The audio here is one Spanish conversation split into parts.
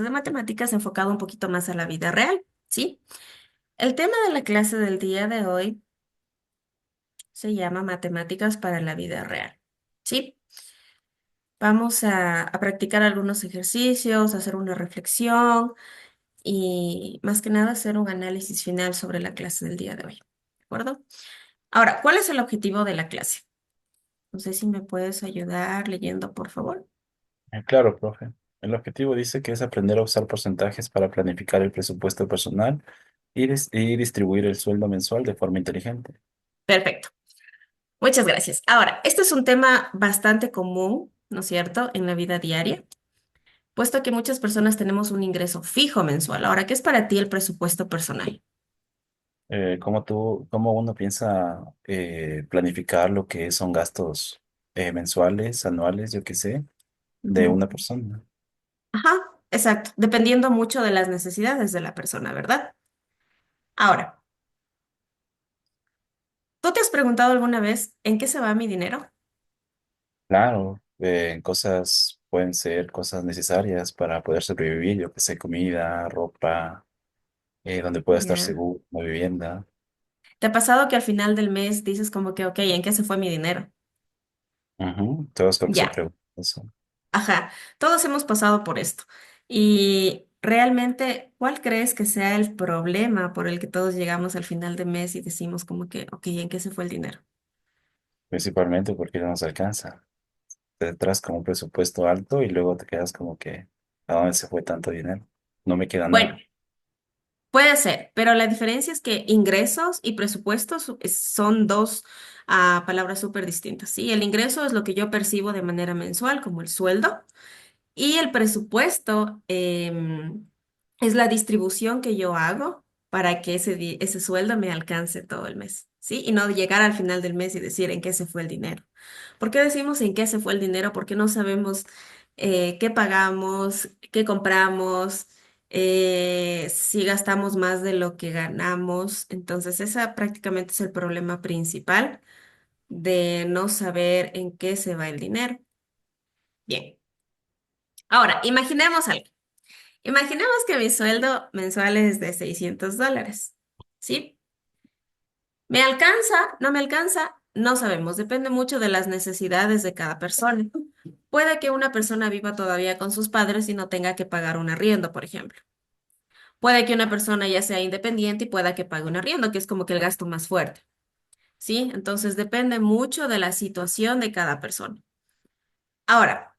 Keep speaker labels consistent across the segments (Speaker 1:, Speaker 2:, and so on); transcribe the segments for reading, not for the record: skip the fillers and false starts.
Speaker 1: de matemáticas enfocado un poquito más a la vida real, ¿sí? El tema de la clase del día de hoy se llama Matemáticas para la vida real, ¿sí? Vamos a practicar algunos ejercicios, hacer una reflexión y más que nada hacer un análisis final sobre la clase del día de hoy, ¿de acuerdo? Ahora, ¿cuál es el objetivo de la clase? No sé si me puedes ayudar leyendo, por favor.
Speaker 2: Claro, profe. El objetivo dice que es aprender a usar porcentajes para planificar el presupuesto personal y distribuir el sueldo mensual de forma inteligente.
Speaker 1: Perfecto. Muchas gracias. Ahora, este es un tema bastante común, ¿no es cierto?, en la vida diaria, puesto que muchas personas tenemos un ingreso fijo mensual. Ahora, ¿qué es para ti el presupuesto personal?
Speaker 2: ¿Cómo uno piensa planificar lo que son gastos mensuales, anuales, yo qué sé, de
Speaker 1: Ujú.
Speaker 2: una persona?
Speaker 1: Ajá, exacto, dependiendo mucho de las necesidades de la persona, ¿verdad? Ahora, ¿tú te has preguntado alguna vez en qué se va mi dinero?
Speaker 2: Claro, cosas pueden ser cosas necesarias para poder sobrevivir, yo qué sé, comida, ropa, donde pueda estar
Speaker 1: Ya.
Speaker 2: seguro, una vivienda.
Speaker 1: ¿Te ha pasado que al final del mes dices como que, ok, ¿en qué se fue mi dinero?
Speaker 2: Ujú. Todos creo que se
Speaker 1: Ya.
Speaker 2: preguntan eso.
Speaker 1: Ajá, todos hemos pasado por esto. Y realmente, ¿cuál crees que sea el problema por el que todos llegamos al final de mes y decimos como que, ok, ¿en qué se fue el dinero?
Speaker 2: Principalmente porque no nos alcanza. Te traes como un presupuesto alto y luego te quedas como que, ¿a dónde se fue tanto dinero? No me queda
Speaker 1: Bueno,
Speaker 2: nada.
Speaker 1: puede ser, pero la diferencia es que ingresos y presupuestos son dos palabras súper distintas, ¿sí? El ingreso es lo que yo percibo de manera mensual, como el sueldo. Y el presupuesto es la distribución que yo hago para que ese sueldo me alcance todo el mes, ¿sí? Y no llegar al final del mes y decir en qué se fue el dinero. ¿Por qué decimos en qué se fue el dinero? Porque no sabemos qué pagamos, qué compramos, si gastamos más de lo que ganamos. Entonces, ese prácticamente es el problema principal de no saber en qué se va el dinero. Bien, ahora, imaginemos algo. Imaginemos que mi sueldo mensual es de $600, ¿sí? ¿Me alcanza? ¿No me alcanza? No sabemos, depende mucho de las necesidades de cada persona. Puede que una persona viva todavía con sus padres y no tenga que pagar un arriendo, por ejemplo. Puede que una persona ya sea independiente y pueda que pague un arriendo, que es como que el gasto más fuerte, ¿sí? Entonces depende mucho de la situación de cada persona. Ahora,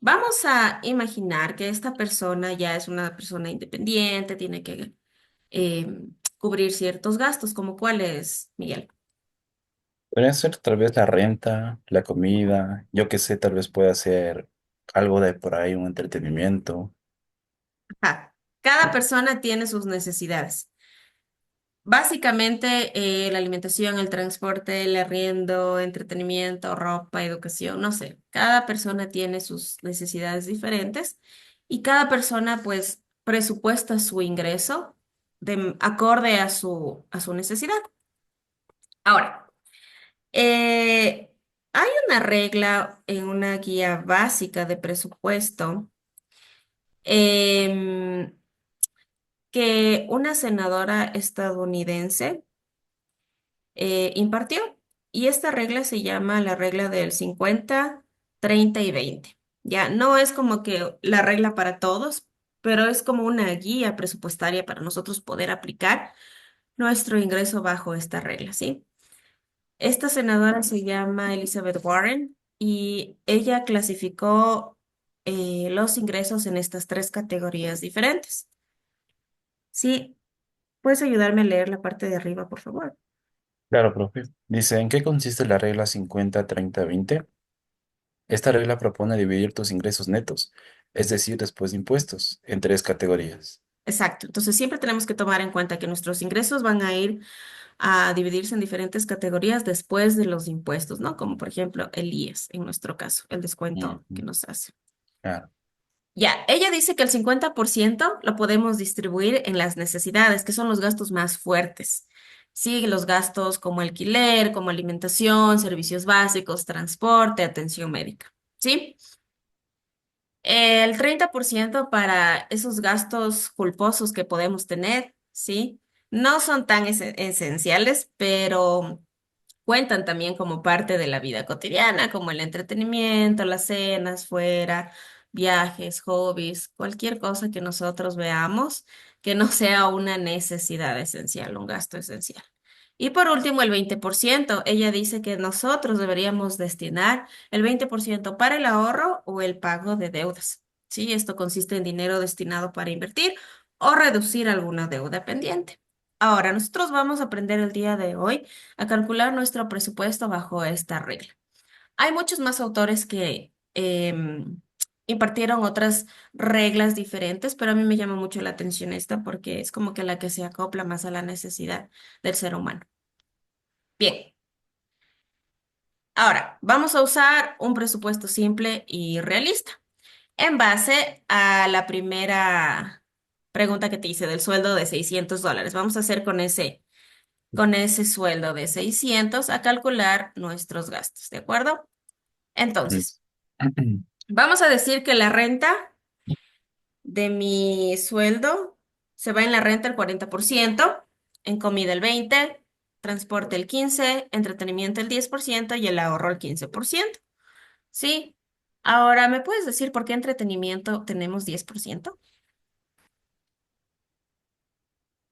Speaker 1: vamos a imaginar que esta persona ya es una persona independiente, tiene que cubrir ciertos gastos, como cuáles, Miguel.
Speaker 2: Podría ser tal vez la renta, la comida, yo qué sé, tal vez pueda ser algo de por ahí, un entretenimiento.
Speaker 1: Ajá. Cada persona tiene sus necesidades. Básicamente, la alimentación, el transporte, el arriendo, entretenimiento, ropa, educación, no sé. Cada persona tiene sus necesidades diferentes y cada persona, pues, presupuesta su ingreso acorde a su necesidad. Ahora, hay una regla en una guía básica de presupuesto em, que una senadora estadounidense impartió. Y esta regla se llama la regla del 50, 30 y 20. Ya, no es como que la regla para todos, pero es como una guía presupuestaria para nosotros poder aplicar nuestro ingreso bajo esta regla, ¿sí? Esta senadora se llama Elizabeth Warren y ella clasificó los ingresos en estas tres categorías diferentes. Sí, ¿puedes ayudarme a leer la parte de arriba, por favor?
Speaker 2: Claro, profe. Dice, ¿en qué consiste la regla 50-30-20? Esta regla propone dividir tus ingresos netos, es decir, después de impuestos, en tres categorías.
Speaker 1: Exacto. Entonces, siempre tenemos que tomar en cuenta que nuestros ingresos van a ir a dividirse en diferentes categorías después de los impuestos, ¿no? Como por ejemplo el IES, en nuestro caso, el descuento que
Speaker 2: Ujú.
Speaker 1: nos hace.
Speaker 2: Claro.
Speaker 1: Ya, ella dice que el 50% lo podemos distribuir en las necesidades, que son los gastos más fuertes. Sí, los gastos como alquiler, como alimentación, servicios básicos, transporte, atención médica. ¿Sí? El 30% para esos gastos culposos que podemos tener, ¿sí? No son tan esenciales, pero cuentan también como parte de la vida cotidiana, como el entretenimiento, las cenas fuera, viajes, hobbies, cualquier cosa que nosotros veamos que no sea una necesidad esencial, un gasto esencial. Y por último, el 20%. Ella dice que nosotros deberíamos destinar el 20% para el ahorro o el pago de deudas. Sí, esto consiste en dinero destinado para invertir o reducir alguna deuda pendiente. Ahora, nosotros vamos a aprender el día de hoy a calcular nuestro presupuesto bajo esta regla. Hay muchos más autores que impartieron otras reglas diferentes, pero a mí me llama mucho la atención esta porque es como que la que se acopla más a la necesidad del ser humano. Bien, ahora vamos a usar un presupuesto simple y realista en base a la primera pregunta que te hice del sueldo de $600. Vamos a hacer con ese sueldo de 600 a calcular nuestros gastos, ¿de acuerdo?
Speaker 2: Mm.
Speaker 1: Entonces, vamos a decir que la renta de mi sueldo se va en la renta el 40%, en comida el 20%, transporte el 15%, entretenimiento el 10% y el ahorro el 15%. ¿Sí? Ahora, ¿me puedes decir por qué entretenimiento tenemos 10%?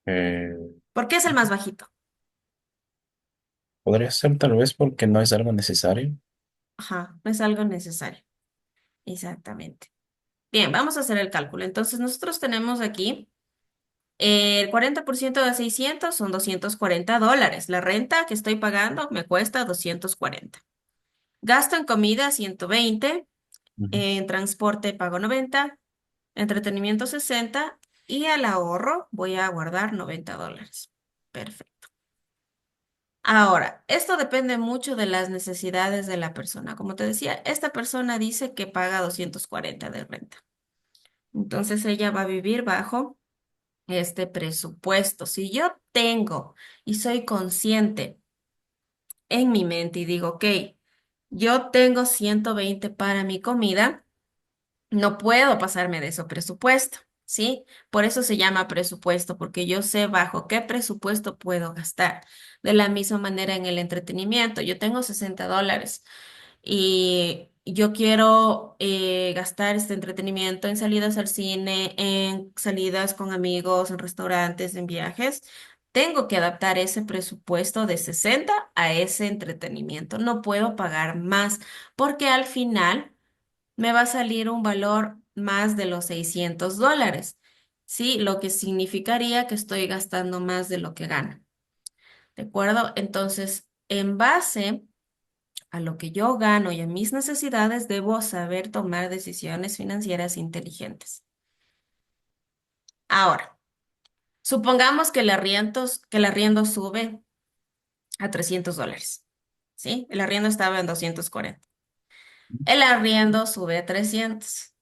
Speaker 2: Eh,
Speaker 1: ¿Por qué es el más bajito?
Speaker 2: Podría ser tal vez porque no es algo necesario.
Speaker 1: Ajá, no es algo necesario. Exactamente. Bien, vamos a hacer el cálculo. Entonces, nosotros tenemos aquí el 40% de 600 son $240. La renta que estoy pagando me cuesta 240. Gasto en comida 120,
Speaker 2: Ujú.
Speaker 1: en transporte pago 90, entretenimiento 60 y al ahorro voy a guardar $90. Perfecto. Ahora, esto depende mucho de las necesidades de la persona. Como te decía, esta persona dice que paga 240 de renta. Entonces ella va a vivir bajo este presupuesto. Si yo tengo y soy consciente en mi mente y digo, ok, yo tengo 120 para mi comida, no puedo pasarme de ese presupuesto, ¿sí? Por eso se llama presupuesto, porque yo sé bajo qué presupuesto puedo gastar. De la misma manera en el entretenimiento, yo tengo $60 y yo quiero gastar este entretenimiento en salidas al cine, en salidas con amigos, en restaurantes, en viajes. Tengo que adaptar ese presupuesto de 60 a ese entretenimiento. No puedo pagar más porque al final me va a salir un valor más de los $600. Sí, lo que significaría que estoy gastando más de lo que gano. ¿De acuerdo? Entonces, en base a lo que yo gano y a mis necesidades, debo saber tomar decisiones financieras inteligentes. Ahora, supongamos que el arriendo sube a $300, ¿sí? El arriendo estaba en 240. El arriendo sube a 300.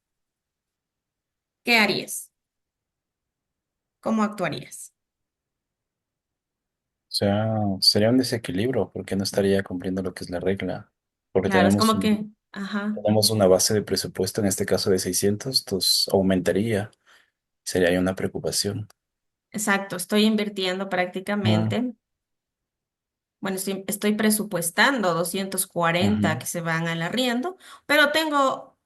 Speaker 1: ¿Qué harías? ¿Cómo actuarías?
Speaker 2: O sea, sería un desequilibrio porque no estaría cumpliendo lo que es la regla. Porque
Speaker 1: Claro, es como que, ajá,
Speaker 2: tenemos una base de presupuesto, en este caso de 600, entonces aumentaría. Sería ahí una preocupación.
Speaker 1: exacto, estoy invirtiendo
Speaker 2: Mm,
Speaker 1: prácticamente, bueno, estoy presupuestando 240
Speaker 2: ujú.
Speaker 1: que se van al arriendo, pero tengo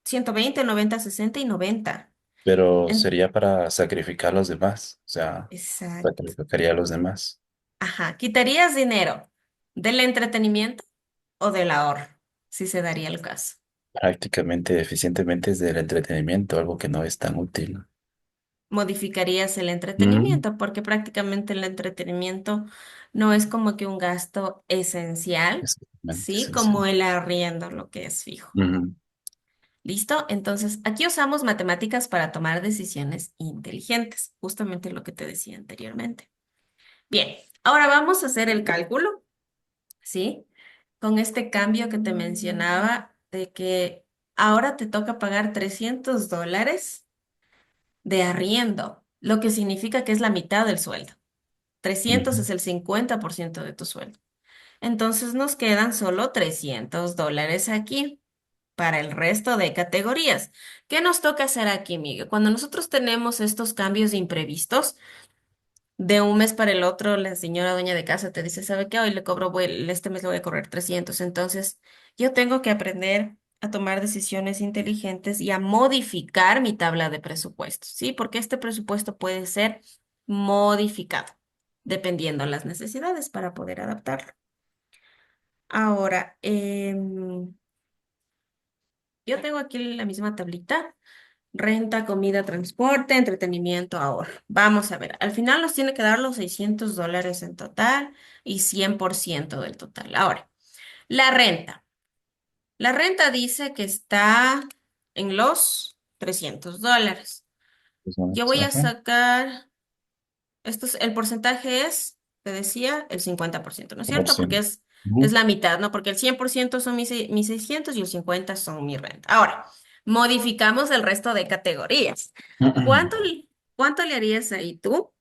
Speaker 1: 120, 90, 60 y 90.
Speaker 2: Pero
Speaker 1: En-
Speaker 2: sería para sacrificar a los demás. O sea,
Speaker 1: Exacto.
Speaker 2: sacrificaría a los demás.
Speaker 1: Ajá. ¿Quitarías dinero del entretenimiento o del ahorro? Si se daría el caso.
Speaker 2: Prácticamente, eficientemente es del entretenimiento, algo que no es tan útil.
Speaker 1: Modificarías el
Speaker 2: Mm,
Speaker 1: entretenimiento porque prácticamente el entretenimiento no es como que un gasto esencial,
Speaker 2: exactamente,
Speaker 1: ¿sí?
Speaker 2: sí, sí.
Speaker 1: Como el arriendo, lo que es fijo.
Speaker 2: Ujú.
Speaker 1: ¿Listo? Entonces, aquí usamos matemáticas para tomar decisiones inteligentes, justamente lo que te decía anteriormente. Bien, ahora vamos a hacer el cálculo. ¿Sí? Con este cambio que te mencionaba de que ahora te toca pagar $300 de arriendo, lo que significa que es la mitad del sueldo. 300
Speaker 2: Ujú.
Speaker 1: es el 50% de tu sueldo. Entonces nos quedan solo $300 aquí. para el resto de categorías. ¿Qué nos toca hacer aquí, Miguel? Cuando nosotros tenemos estos cambios imprevistos, de un mes para el otro, la señora dueña de casa te dice, ¿sabe qué? Hoy le cobro, este mes le voy a cobrar 300. Entonces, yo tengo que aprender a tomar decisiones inteligentes y a modificar mi tabla de presupuestos, ¿sí? Porque este presupuesto puede ser modificado dependiendo las necesidades para poder adaptarlo. Ahora, yo tengo aquí la misma tablita. Renta, comida, transporte, entretenimiento, ahorro. Vamos a ver, al final nos tiene que dar los $600 en total y 100% del total. Ahora, la renta. La renta dice que está en los $300. Yo voy a
Speaker 2: Ajá,
Speaker 1: sacar, el porcentaje es, te decía, el 50%, ¿no es
Speaker 2: por
Speaker 1: cierto? Porque
Speaker 2: 100.
Speaker 1: es la mitad, ¿no? Porque el 100% son mis 600 y el 50 son mi renta. Ahora, modificamos el resto de categorías. ¿Cuánto, cuánto le harías ahí tú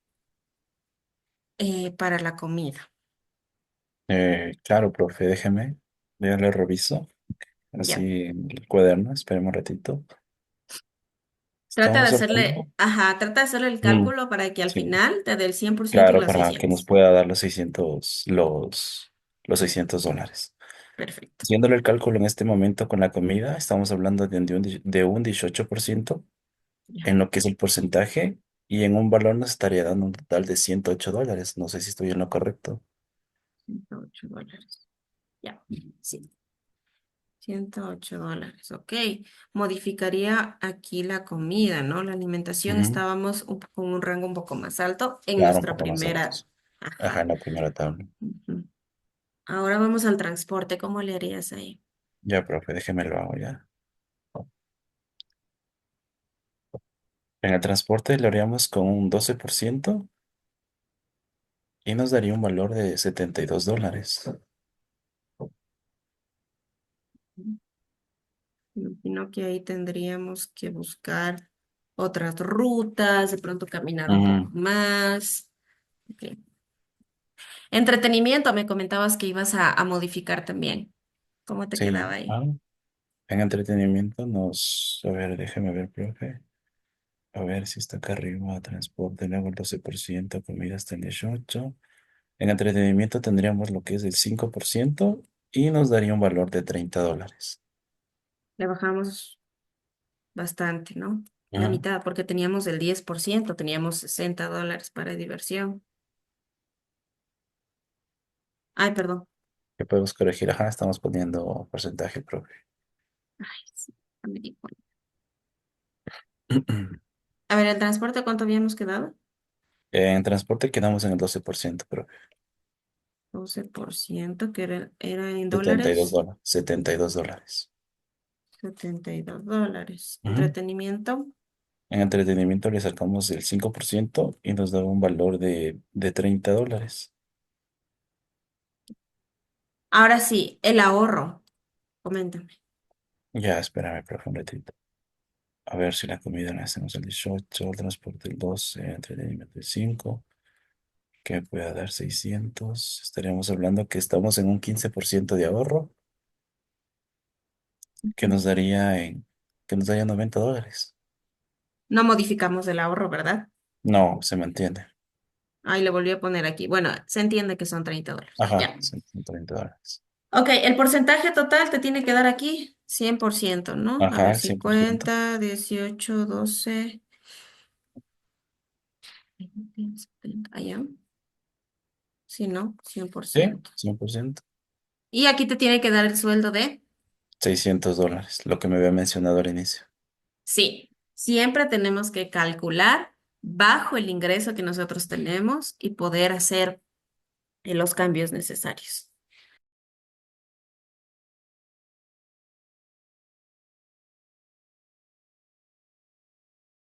Speaker 1: para la comida?
Speaker 2: Claro, profe, déjeme. Ya le reviso.
Speaker 1: Ya.
Speaker 2: Así en el cuaderno, esperemos un ratito.
Speaker 1: Trata de
Speaker 2: Estamos
Speaker 1: hacerle,
Speaker 2: hablando.
Speaker 1: ajá, trata de hacerle el
Speaker 2: Mm,
Speaker 1: cálculo para que al
Speaker 2: sí,
Speaker 1: final te dé el 100% y
Speaker 2: claro,
Speaker 1: los
Speaker 2: para que nos
Speaker 1: 600.
Speaker 2: pueda dar los 600 los $600.
Speaker 1: Perfecto.
Speaker 2: Haciéndole el cálculo en este momento con la comida, estamos hablando de un 18%
Speaker 1: Ya.
Speaker 2: en lo que es el porcentaje y en un valor nos estaría dando un total de $108. No sé si estoy en lo correcto.
Speaker 1: $108. Ya. Sí. $108. Ok. Modificaría aquí la comida, ¿no? La alimentación
Speaker 2: Ujú,
Speaker 1: estábamos con un rango un poco más alto en
Speaker 2: claro, un
Speaker 1: nuestra
Speaker 2: poco más
Speaker 1: primera.
Speaker 2: altos. Ajá, en
Speaker 1: Ajá.
Speaker 2: la primera tabla.
Speaker 1: Ujú. Ahora vamos al transporte. ¿Cómo le harías ahí?
Speaker 2: Ya, profe, déjeme lo hago ya. En el transporte lo haríamos con un 12% y nos daría un valor de $72.
Speaker 1: Imagino que ahí tendríamos que buscar otras rutas, de pronto caminar un poco
Speaker 2: Ujú,
Speaker 1: más. Ok. Entretenimiento, me comentabas que ibas a modificar también. ¿Cómo te quedaba
Speaker 2: sí.
Speaker 1: ahí?
Speaker 2: En entretenimiento a ver, déjeme ver, profe. A ver si está acá arriba, transporte, luego el 12%, comida está en 18. En entretenimiento tendríamos lo que es el 5% y nos daría un valor de $30.
Speaker 1: Le bajamos bastante, ¿no? La
Speaker 2: Ujú.
Speaker 1: mitad, porque teníamos el 10%, teníamos $60 para diversión. Ay, perdón.
Speaker 2: ¿Qué podemos corregir? Ajá, estamos poniendo porcentaje, profe.
Speaker 1: Ay, sí, no me di cuenta. A ver, ¿el transporte cuánto habíamos quedado?
Speaker 2: En transporte quedamos en el 12%, profe.
Speaker 1: 12%, que era en
Speaker 2: 72
Speaker 1: dólares.
Speaker 2: dólares. $72.
Speaker 1: $72.
Speaker 2: Ujú.
Speaker 1: Entretenimiento.
Speaker 2: En entretenimiento le sacamos el 5% y nos da un valor de $30.
Speaker 1: Ahora sí, el ahorro. Coméntame.
Speaker 2: Ya, espérame, profe, un ratito. A ver si la comida la hacemos el 18, el transporte el 12, entretenimiento el 5, que pueda dar 600. Estaríamos hablando que estamos en un 15% de ahorro, que nos daría que nos daría $90.
Speaker 1: No modificamos el ahorro, ¿verdad?
Speaker 2: No, se mantiene.
Speaker 1: Ahí le volví a poner aquí. Bueno, se entiende que son $30.
Speaker 2: Ajá,
Speaker 1: Ya.
Speaker 2: son $30.
Speaker 1: Ok, el porcentaje total te tiene que dar aquí 100%, ¿no? A
Speaker 2: Ajá,
Speaker 1: ver,
Speaker 2: el 100%.
Speaker 1: 50, 18, 12. Allá. Sí, ¿no? cien por
Speaker 2: Sí,
Speaker 1: ciento.
Speaker 2: 100%.
Speaker 1: Y aquí te tiene que dar el sueldo de.
Speaker 2: $600, lo que me había mencionado al inicio.
Speaker 1: Sí, siempre tenemos que calcular bajo el ingreso que nosotros tenemos y poder hacer los cambios necesarios.